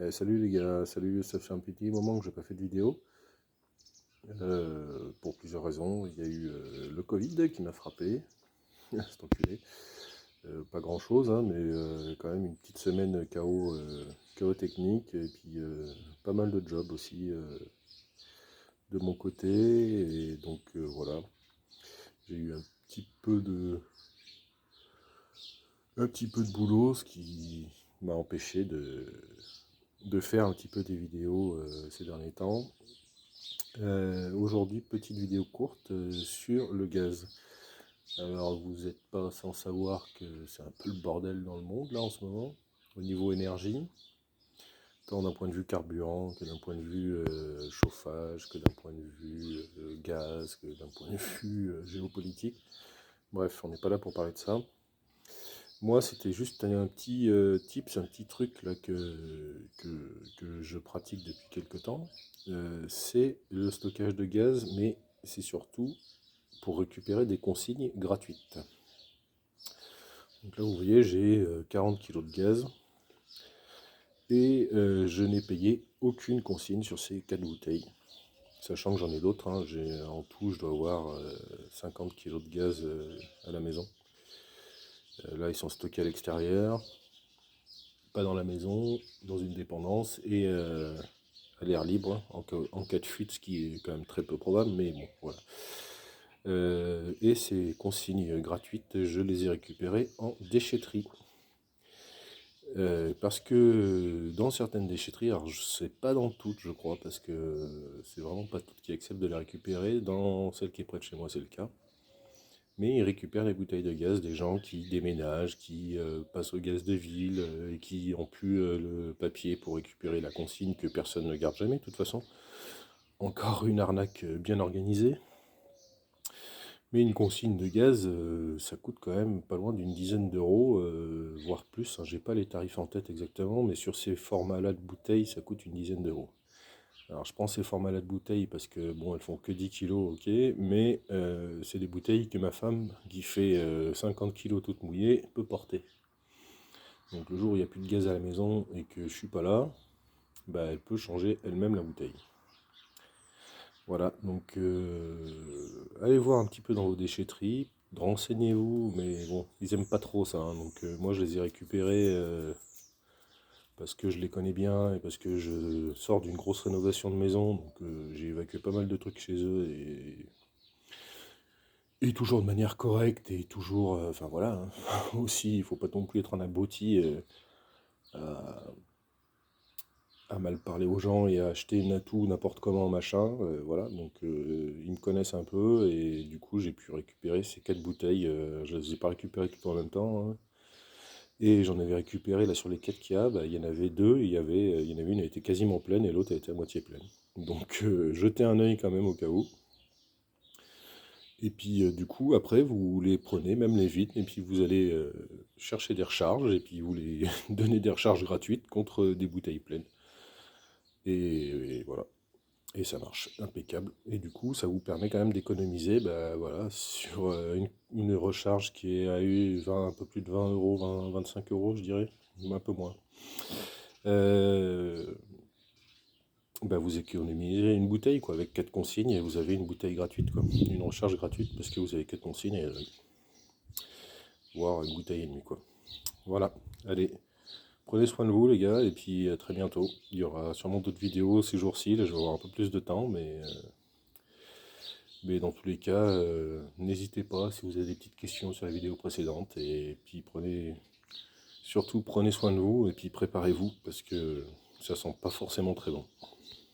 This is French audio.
Salut les gars, salut, ça fait un petit moment que j'ai pas fait de vidéo, pour plusieurs raisons. Il y a eu le Covid qui m'a frappé, cet enculé. Pas grand chose, hein, mais quand même une petite semaine KO technique, et puis pas mal de jobs aussi de mon côté, et donc voilà, j'ai eu un petit peu de boulot, ce qui m'a empêché de faire un petit peu des vidéos ces derniers temps. Aujourd'hui, petite vidéo courte sur le gaz. Alors, vous n'êtes pas sans savoir que c'est un peu le bordel dans le monde là en ce moment, au niveau énergie, tant d'un point de vue carburant que d'un point de vue chauffage, que d'un point de vue gaz, que d'un point de vue géopolitique. Bref, on n'est pas là pour parler de ça. Moi, c'était juste un petit tips, un petit truc là que je pratique depuis quelques temps. C'est le stockage de gaz, mais c'est surtout pour récupérer des consignes gratuites. Donc là, vous voyez, j'ai 40 kg de gaz et je n'ai payé aucune consigne sur ces 4 bouteilles. Sachant que j'en ai d'autres, hein. En tout, je dois avoir 50 kg de gaz à la maison. Là, ils sont stockés à l'extérieur, pas dans la maison, dans une dépendance et à l'air libre en cas de fuite, ce qui est quand même très peu probable, mais bon, voilà. Et ces consignes gratuites, je les ai récupérées en déchetterie. Parce que dans certaines déchetteries, alors je sais pas dans toutes, je crois, parce que c'est vraiment pas toutes qui acceptent de les récupérer. Dans celle qui est près de chez moi, c'est le cas. Mais ils récupèrent les bouteilles de gaz des gens qui déménagent, qui passent au gaz de ville, et qui ont plus le papier pour récupérer la consigne que personne ne garde jamais, de toute façon. Encore une arnaque bien organisée. Mais une consigne de gaz, ça coûte quand même pas loin d'une dizaine d'euros, voire plus, hein. J'ai pas les tarifs en tête exactement, mais sur ces formats-là de bouteilles, ça coûte une dizaine d'euros. Alors je prends ces formats-là de bouteilles parce que bon, elles font que 10 kilos, ok, mais c'est des bouteilles que ma femme, qui fait 50 kilos toute mouillée, peut porter. Donc le jour où il n'y a plus de gaz à la maison et que je suis pas là, bah, elle peut changer elle-même la bouteille. Voilà, donc allez voir un petit peu dans vos déchetteries, renseignez-vous, mais bon, ils aiment pas trop ça, hein. Donc moi je les ai récupérés parce que je les connais bien et parce que je sors d'une grosse rénovation de maison, donc j'ai évacué pas mal de trucs chez eux et toujours de manière correcte et toujours, enfin voilà, hein. Aussi il faut pas non plus être un abruti à, à mal parler aux gens et à acheter tout n'importe comment machin, voilà, donc ils me connaissent un peu et du coup j'ai pu récupérer ces 4 bouteilles, je les ai pas récupérées toutes en même temps, hein. Et j'en avais récupéré là sur les 4 qu'il y a, bah, il y en avait deux, il y en avait une, elle était quasiment pleine et l'autre elle était à moitié pleine. Donc jetez un œil quand même au cas où. Et puis du coup après vous les prenez, même les vides, et puis vous allez chercher des recharges et puis vous les donnez des recharges gratuites contre des bouteilles pleines. Et voilà. Et ça marche impeccable. Et du coup, ça vous permet quand même d'économiser, bah, voilà, sur une recharge qui est à 20, un peu plus de 20 euros, 20, 25 euros, je dirais, ou un peu moins. Euh, Bah, vous économisez une bouteille, quoi, avec 4 consignes, et vous avez une bouteille gratuite, quoi. Une recharge gratuite, parce que vous avez 4 consignes, et, voire une bouteille et demie, quoi. Voilà, allez. Prenez soin de vous les gars, et puis à très bientôt. Il y aura sûrement d'autres vidéos ces jours-ci, là je vais avoir un peu plus de temps, mais dans tous les cas, n'hésitez pas si vous avez des petites questions sur la vidéo précédente, et puis surtout prenez soin de vous, et puis préparez-vous, parce que ça sent pas forcément très bon.